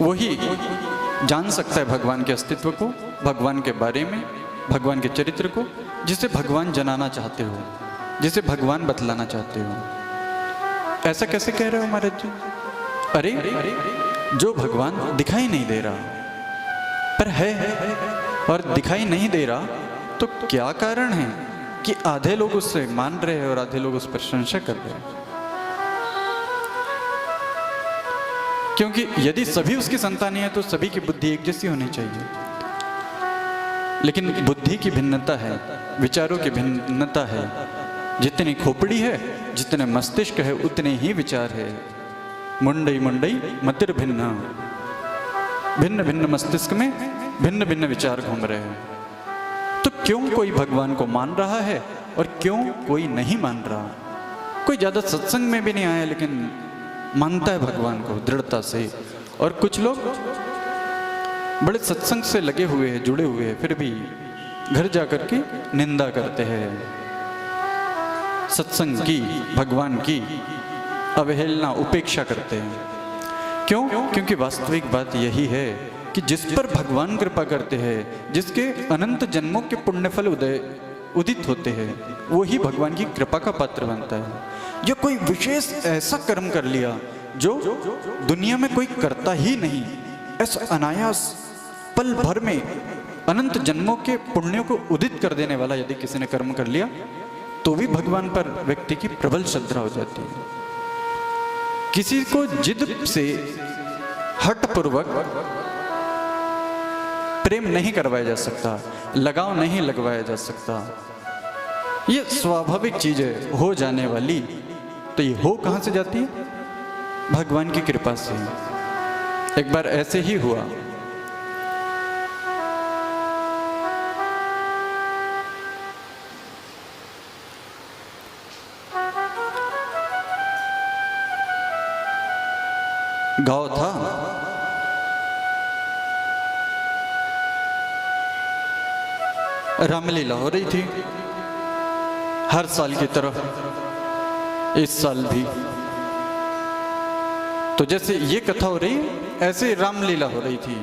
वही जान सकता है भगवान के अस्तित्व को, भगवान के बारे में, भगवान के चरित्र को, जिसे भगवान जनाना चाहते हो, जिसे भगवान बतलाना चाहते हो। ऐसा कैसे कह रहे हो महाराज जी? अरे जो भगवान दिखाई नहीं दे रहा पर है, और दिखाई नहीं दे रहा तो क्या कारण है कि आधे लोग उससे मान रहे हैं और आधे लोग उस पर संशय कर रहे हैं? क्योंकि यदि सभी उसकी संतानें हैं तो सभी की बुद्धि एक जैसी होनी चाहिए, लेकिन बुद्धि की भिन्नता है, विचारों की भिन्नता है। जितनी खोपड़ी है, जितने मस्तिष्क है, उतने ही विचार है। मुंडई मुंडई मतिर भिन्न, भिन्न भिन्न मस्तिष्क में भिन्न भिन्न विचार घूम रहे हैं। तो क्यों कोई भगवान को मान रहा है और क्यों कोई नहीं मान रहा? कोई ज्यादा सत्संग में भी नहीं आया लेकिन मानता है भगवान को दृढ़ता से, और कुछ लोग बड़े सत्संग से लगे हुए हैं, जुड़े हुए हैं, फिर भी घर जाकर के निंदा करते हैं सत्संग की, भगवान की अवहेलना, उपेक्षा करते हैं। क्यों? क्योंकि वास्तविक बात यही है कि जिस पर भगवान कृपा करते हैं, जिसके अनंत जन्मों के पुण्यफल उदित होते हैं, वही भगवान की कृपा का पात्र बनता है। जो कोई विशेष ऐसा कर्म कर लिया जो दुनिया में कोई करता ही नहीं, ऐसा अनायास पल भर में अनंत जन्मों के पुण्यों को उदित कर देने वाला यदि किसी ने कर्म कर लिया, तो भी भगवान पर व्यक्ति की प्रबल श्रद्धा हो जाती है। किसी को जिद से हठपूर्वक प्रेम नहीं करवाया जा सकता, लगाव नहीं लगवाया जा सकता। ये स्वाभाविक चीज है, हो जाने वाली। तो ये हो कहां से जाती है? भगवान की कृपा से। एक बार ऐसे ही हुआ, गांव था, रामलीला हो रही थी हर साल की तरह, इस साल भी। तो जैसे ये कथा हो रही ऐसे रामलीला हो रही थी।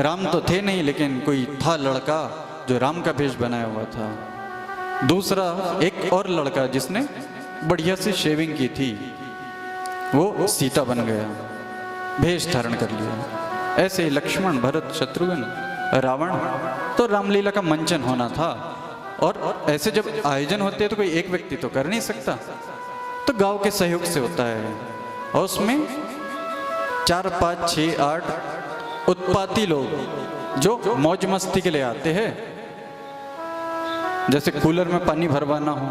राम तो थे नहीं, लेकिन कोई था लड़का जो राम का भेष बनाया हुआ था। दूसरा एक और लड़का जिसने बढ़िया सी शेविंग की थी, वो सीता बन गया, भेष धारण कर लिया। ऐसे लक्ष्मण, भरत, शत्रुघ्न, रावण। तो रामलीला का मंचन होना था, और ऐसे जब आयोजन होते हैं तो कोई एक व्यक्ति तो कर नहीं सकता, तो गांव के सहयोग से होता है। और उसमें 4, 5, 6, 8 उत्पाती लोग जो मौज मस्ती के लिए आते हैं, जैसे कूलर में पानी भरवाना हो,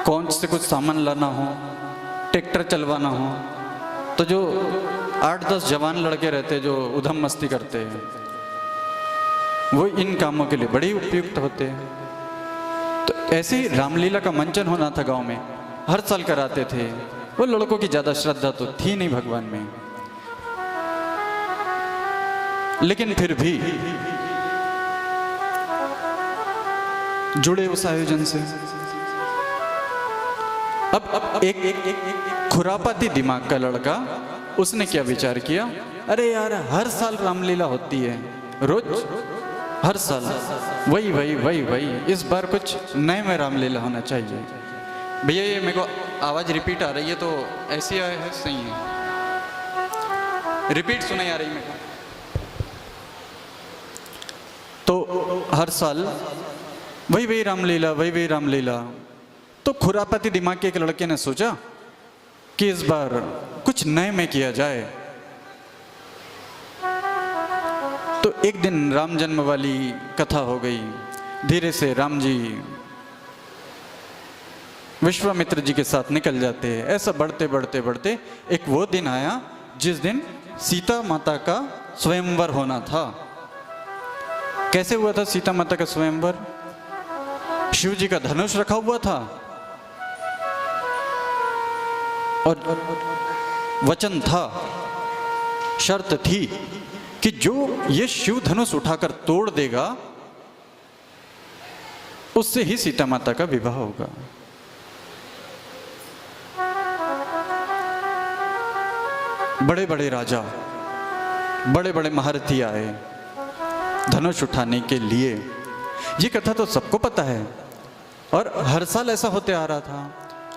कौन से कुछ सामान लाना हो, ट्रैक्टर चलवाना हो, तो जो 8-10 जवान लड़के रहते हैं जो उधम मस्ती करते हैं, वो इन कामों के लिए बड़े उपयुक्त होते हैं। तो ऐसे ही रामलीला का मंचन होना था गांव में, हर साल कराते थे। वो लड़कों की ज्यादा श्रद्धा तो थी नहीं भगवान में, लेकिन फिर भी जुड़े उस आयोजन से। अब एक खुरापाती दिमाग का लड़का, उसने क्या विचार किया, अरे यार हर साल रामलीला होती है, रोज हर साल वही वही वही वही, इस बार कुछ नए में रामलीला होना चाहिए। भैया ये मेरे को आवाज रिपीट आ रही है, तो ऐसी है, सही है, रिपीट सुनाई आ रही मेरे को। तो हर साल वही वही रामलीला, वही वही रामलीला। तो खुरापाती दिमाग के एक लड़के ने सोचा कि इस बार कुछ नए में किया जाए। तो एक दिन राम जन्म वाली कथा हो गई। धीरे से राम जी विश्वामित्र जी के साथ निकल जाते हैं। ऐसा बढ़ते बढ़ते बढ़ते एक वो दिन आया जिस दिन सीता माता का स्वयंवर होना था। कैसे हुआ था सीता माता का स्वयंवर? शिव जी का धनुष रखा हुआ था और वचन था, शर्त थी कि जो ये शिव धनुष उठाकर तोड़ देगा उससे ही सीता माता का विवाह होगा। बड़े बड़े राजा, बड़े बड़े महारथी आए धनुष उठाने के लिए। ये कथा तो सबको पता है और हर साल ऐसा होते आ रहा था।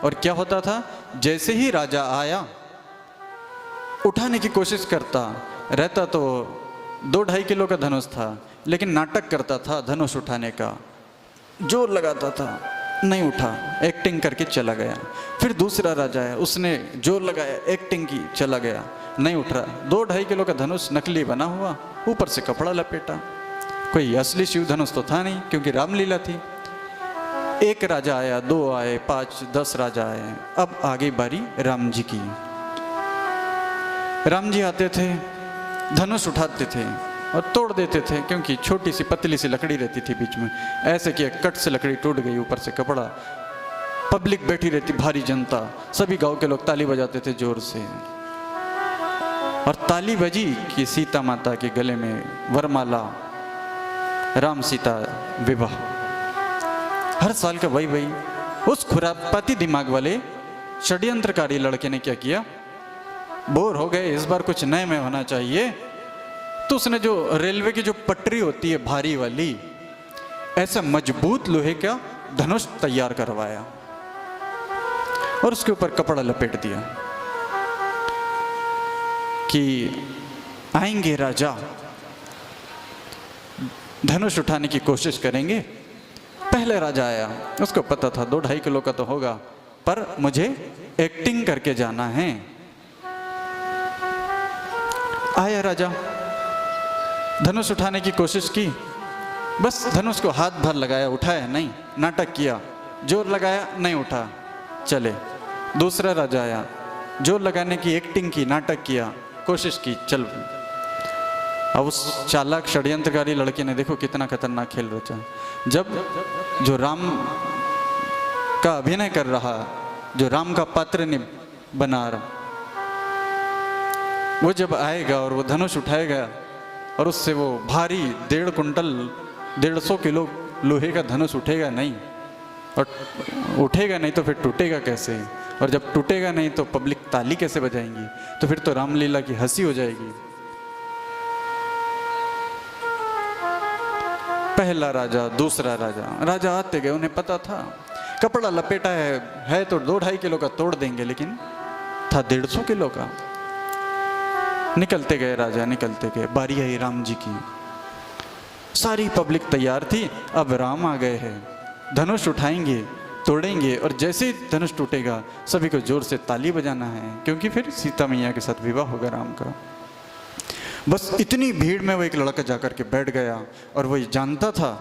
और क्या होता था, जैसे ही राजा आया उठाने की कोशिश करता रहता तो 2-2.5 किलो का धनुष था, लेकिन नाटक करता था धनुष उठाने का, जोर लगाता था, नहीं उठा, एक्टिंग करके चला गया। फिर दूसरा राजा है, उसने जोर लगाया, एक्टिंग की, चला गया, नहीं उठ रहा। 2-2.5 किलो का धनुष नकली बना हुआ, ऊपर से कपड़ा लपेटा, कोई असली शिव धनुष तो था नहीं, क्योंकि रामलीला थी। एक राजा आया, 2 आए, 5, 10 राजा आए। अब आ गई बारी राम जी की। राम जी आते थे, धनुष उठाते थे और तोड़ देते थे, क्योंकि छोटी सी पतली सी लकड़ी रहती थी बीच में। ऐसे किया, कट से लकड़ी टूट गई, ऊपर से कपड़ा। पब्लिक बैठी रहती, भारी जनता, सभी गांव के लोग ताली बजाते थे जोर से। और ताली बजी कि सीता माता के गले में वरमाला, राम सीता विवाह। हर साल का वही। उस खुरापाती दिमाग वाले षड्यंत्रकारी लड़के ने क्या किया, बोर हो गए, इस बार कुछ नए में होना चाहिए, तो उसने जो रेलवे की जो पटरी होती है भारी वाली, ऐसा मजबूत लोहे का धनुष तैयार करवाया और उसके ऊपर कपड़ा लपेट दिया कि आएंगे राजा, धनुष उठाने की कोशिश करेंगे। पहले राजा आया, उसको पता था 2-2.5 किलो का तो होगा, पर मुझे एक्टिंग करके जाना है। आया राजा, धनुष उठाने की कोशिश की, बस धनुष को हाथ भर लगाया, उठाया नहीं, नाटक किया, जोर लगाया, नहीं उठा, चले। दूसरा राजा आया, जोर लगाने की एक्टिंग की, नाटक किया, कोशिश की, चल। अब उस चालाक षड्यंत्रकारी लड़के ने देखो कितना खतरनाक खेल रचा। जब जो राम का अभिनय कर रहा, जो राम का पात्र ने बना रहा, वो जब आएगा और वो धनुष उठाएगा और उससे वो भारी 1.5 कुंटल 150 किलो लोहे का धनुष उठेगा नहीं, और उठेगा नहीं तो फिर टूटेगा कैसे, और जब टूटेगा नहीं तो पब्लिक ताली कैसे बजाएंगी, तो फिर तो रामलीला की हंसी हो जाएगी। पहला राजा, दूसरा राजा आते गए, उन्हें पता था कपड़ा लपेटा है तो 2-2.5 किलो का तोड़ देंगे, लेकिन था 150 किलो का। निकलते गए राजा, निकलते गए, बारी आई राम जी की। सारी पब्लिक तैयार थी, अब राम आ गए हैं, धनुष उठाएंगे, तोड़ेंगे, और जैसे ही धनुष टूटेगा सभी को जोर से ताली बजाना है, क्योंकि फिर सीता मैया के साथ विवाह होगा राम का। बस इतनी भीड़ में वो एक लड़का जाकर के बैठ गया, और वो जानता था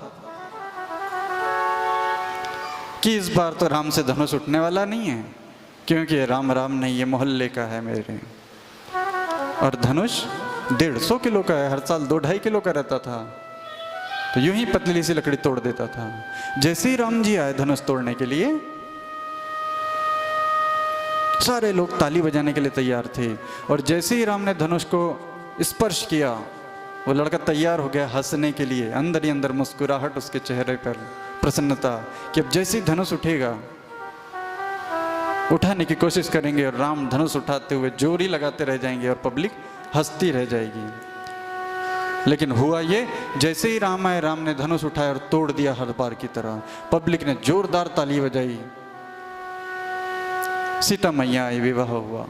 कि इस बार तो राम से धनुष उठने वाला नहीं है, क्योंकि राम नहीं, ये मोहल्ले का है मेरे, और धनुष 150 किलो का है, हर साल 2-2.5 किलो का रहता था, तो यूं ही पतली सी लकड़ी तोड़ देता था। जैसे ही राम जी आए धनुष तोड़ने के लिए, सारे लोग ताली बजाने के लिए तैयार थे, और जैसे ही राम ने धनुष को स्पर्श किया, वो लड़का तैयार हो गया हंसने के लिए, अंदर ही अंदर मुस्कुराहट उसके चेहरे पर, प्रसन्नता, कि अब जैसे ही धनुष उठेगा, उठाने की कोशिश करेंगे और राम धनुष उठाते हुए जोर ही लगाते रह जाएंगे और पब्लिक हंसती रह जाएगी। लेकिन हुआ ये, जैसे ही राम आए, राम ने धनुष उठाया और तोड़ दिया हर बार की तरह। पब्लिक ने जोरदार ताली बजाई, सीता मैया आई, विवाह हुआ।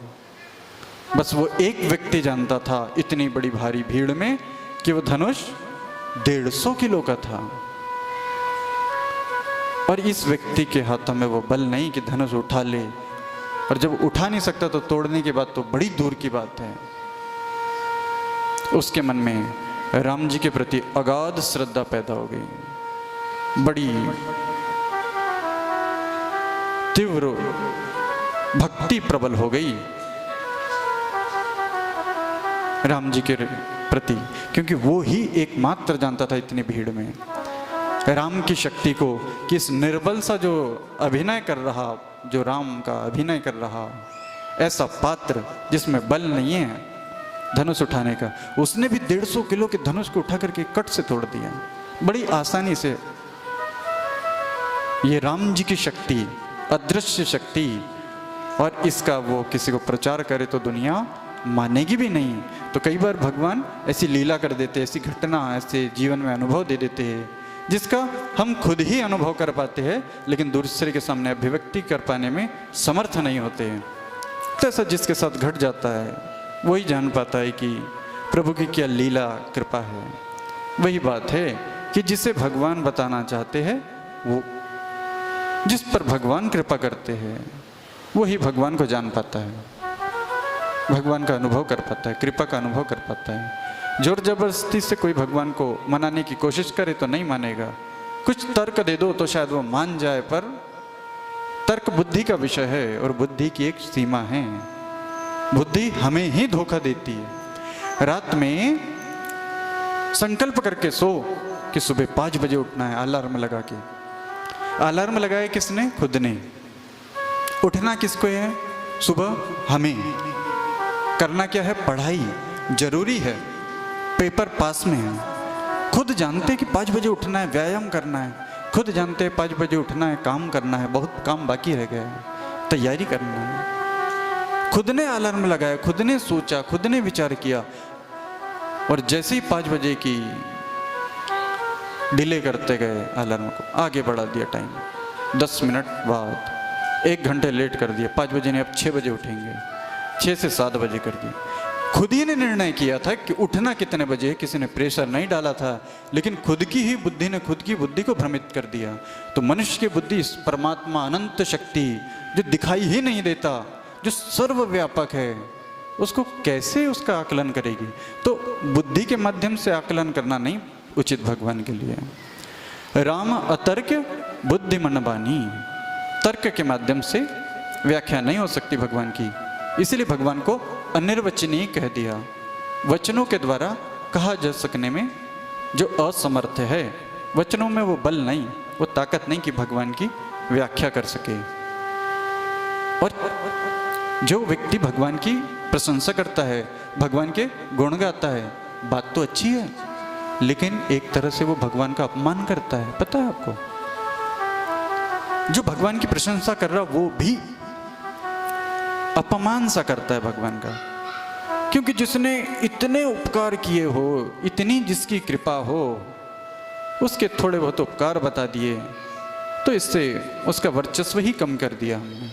बस वो एक व्यक्ति जानता था इतनी बड़ी भारी भीड़ में कि वो धनुष 150 किलो का था, और इस व्यक्ति के हाथों में वो बल नहीं कि धनुष उठा ले, और जब उठा नहीं सकता तो तोड़ने की बात तो बड़ी दूर की बात है। उसके मन में राम जी के प्रति अगाध श्रद्धा पैदा हो गई, बड़ी तीव्र भक्ति प्रबल हो गई राम जी के प्रति, क्योंकि वो ही एकमात्र जानता था इतनी भीड़ में राम की शक्ति को, कि इस निर्बल सा जो अभिनय कर रहा, जो राम का अभिनय कर रहा, ऐसा पात्र जिसमें बल नहीं है धनुष उठाने का, उसने भी 150 किलो के धनुष को उठा करके कट से तोड़ दिया बड़ी आसानी से। ये राम जी की शक्ति, अदृश्य शक्ति, और इसका वो किसी को प्रचार करे तो दुनिया मानेगी भी नहीं। तो कई बार भगवान ऐसी लीला कर देते, ऐसी घटना ऐसे जीवन में अनुभव दे देते हैं जिसका हम खुद ही अनुभव कर पाते हैं, लेकिन दूसरे के सामने अभिव्यक्ति कर पाने में समर्थ नहीं होते हैं। तो ऐसा जिसके साथ घट जाता है वही जान पाता है कि प्रभु की क्या लीला कृपा है। वही बात है कि जिसे भगवान बताना चाहते हैं, वो जिस पर भगवान कृपा करते हैं वही भगवान को जान पाता है, भगवान का अनुभव कर पाता है, कृपा का अनुभव कर पाता है। जोर जबरदस्ती से कोई भगवान को मनाने की कोशिश करे तो नहीं मानेगा। कुछ तर्क दे दो तो शायद वो मान जाए, पर तर्क बुद्धि का विषय है और बुद्धि की एक सीमा है। बुद्धि हमें ही धोखा देती है। रात में संकल्प करके सो कि सुबह 5 बजे उठना है, अलार्म लगा के। अलार्म लगाया किसने? खुद ने। उठना किसको है? सुबह हमें। करना क्या है? पढ़ाई जरूरी है, पेपर पास में है। खुद जानते कि 5 बजे उठना है, व्यायाम करना है। खुद जानते हैं 5 बजे उठना है, काम करना है, बहुत काम बाकी रह गया है, तैयारी करना है। खुद ने अलार्म लगाया, खुद ने सोचा, खुद ने विचार किया, और जैसे ही 5 बजे की डिले करते गए अलार्म को, आगे बढ़ा दिया टाइम। 10 मिनट बाद 1 घंटे लेट कर दिया। 5 बजे नहीं, अब 6 बजे उठेंगे। 6 से 7 बजे कर दिया। खुद ही ने निर्णय किया था कि उठना कितने बजे, किसी ने प्रेशर नहीं डाला था, लेकिन खुद की ही बुद्धि ने खुद की बुद्धि को भ्रमित कर दिया। तो मनुष्य की बुद्धि परमात्मा अनंत शक्ति जो दिखाई ही नहीं देता, जो सर्वव्यापक है, उसको कैसे उसका आकलन करेगी? तो बुद्धि के माध्यम से आकलन करना नहीं उचित भगवान के लिए। राम अतर्क बुद्धि मन बानी, तर्क के माध्यम से व्याख्या नहीं हो सकती भगवान की, इसलिए भगवान को अनिर्वचनीय कह दिया। वचनों के द्वारा कहा जा सकने में जो असमर्थ है, वचनों में वो बल नहीं, वो ताकत नहीं कि भगवान की व्याख्या कर सके। और जो व्यक्ति भगवान की प्रशंसा करता है, भगवान के गुण गाता है, बात तो अच्छी है, लेकिन एक तरह से वो भगवान का अपमान करता है। पता है आपको, जो भगवान की प्रशंसा कर रहा वो भी अपमान सा करता है भगवान का, क्योंकि जिसने इतने उपकार किए हो, इतनी जिसकी कृपा हो, उसके थोड़े बहुत उपकार बता दिए तो इससे उसका वर्चस्व ही कम कर दिया हमने।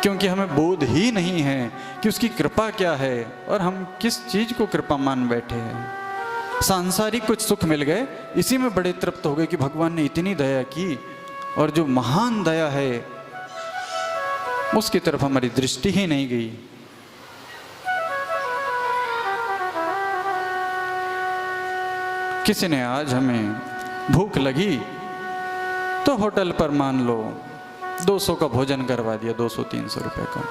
क्योंकि हमें बोध ही नहीं है कि उसकी कृपा क्या है और हम किस चीज को कृपा मान बैठे हैं। सांसारिक कुछ सुख मिल गए, इसी में बड़े तृप्त हो गए कि भगवान ने इतनी दया की, और जो महान दया है उसकी तरफ हमारी दृष्टि ही नहीं गई। किसी ने आज हमें भूख लगी तो होटल पर मान लो 200 का भोजन करवा दिया, 200-300 रुपए का।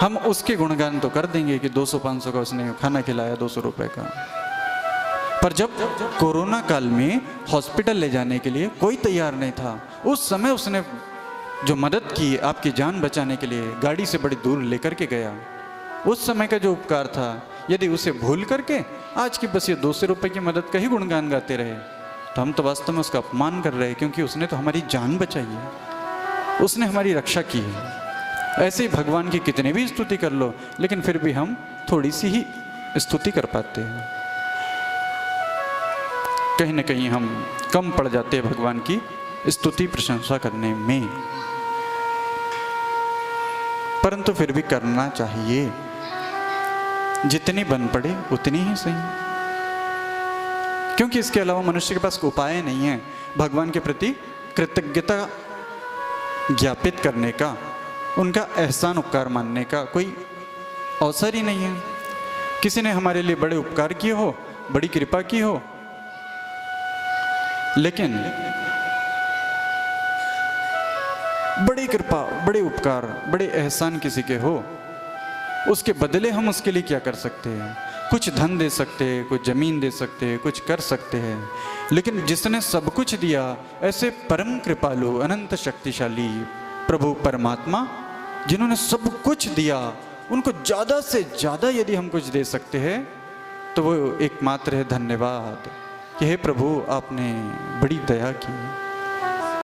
हम उसके गुणगान तो कर देंगे कि 200-500 का उसने खाना खिलाया, 200 रुपए का। पर जब कोरोना काल में हॉस्पिटल ले जाने के लिए कोई तैयार नहीं था, उस समय उसने जो मदद की आपकी जान बचाने के लिए, गाड़ी से बड़ी दूर लेकर के गया, उस समय का जो उपकार था, यदि उसे भूल करके आज की बस ये 200 रुपए की मदद का ही गुणगान गाते रहे तो हम तो वास्तव में उसका अपमान कर रहे हैं, क्योंकि उसने तो हमारी जान बचाई है, उसने हमारी रक्षा की है। ऐसे ही भगवान की कितने भी स्तुति कर लो, लेकिन फिर भी हम थोड़ी सी ही स्तुति कर पाते हैं। कहीं ना कहीं हम कम पड़ जाते हैं भगवान की स्तुति प्रशंसा करने में, परंतु फिर भी करना चाहिए। जितनी बन पड़े उतनी ही सही, क्योंकि इसके अलावा मनुष्य के पास उपाय नहीं है भगवान के प्रति कृतज्ञता ज्ञापित करने का, उनका एहसान उपकार मानने का कोई अवसर ही नहीं है। किसी ने हमारे लिए बड़े उपकार किए हो, बड़ी कृपा की हो, लेकिन बड़ी कृपा, बड़े उपकार, बड़े एहसान किसी के हो, उसके बदले हम उसके लिए क्या कर सकते हैं? कुछ धन दे सकते हैं, कुछ जमीन दे सकते हैं, कुछ कर सकते हैं, लेकिन जिसने सब कुछ दिया, ऐसे परम कृपालु अनंत शक्तिशाली प्रभु परमात्मा जिन्होंने सब कुछ दिया, उनको ज़्यादा से ज़्यादा यदि हम कुछ दे सकते हैं तो वो एकमात्र है धन्यवाद कि हे प्रभु आपने बड़ी दया की।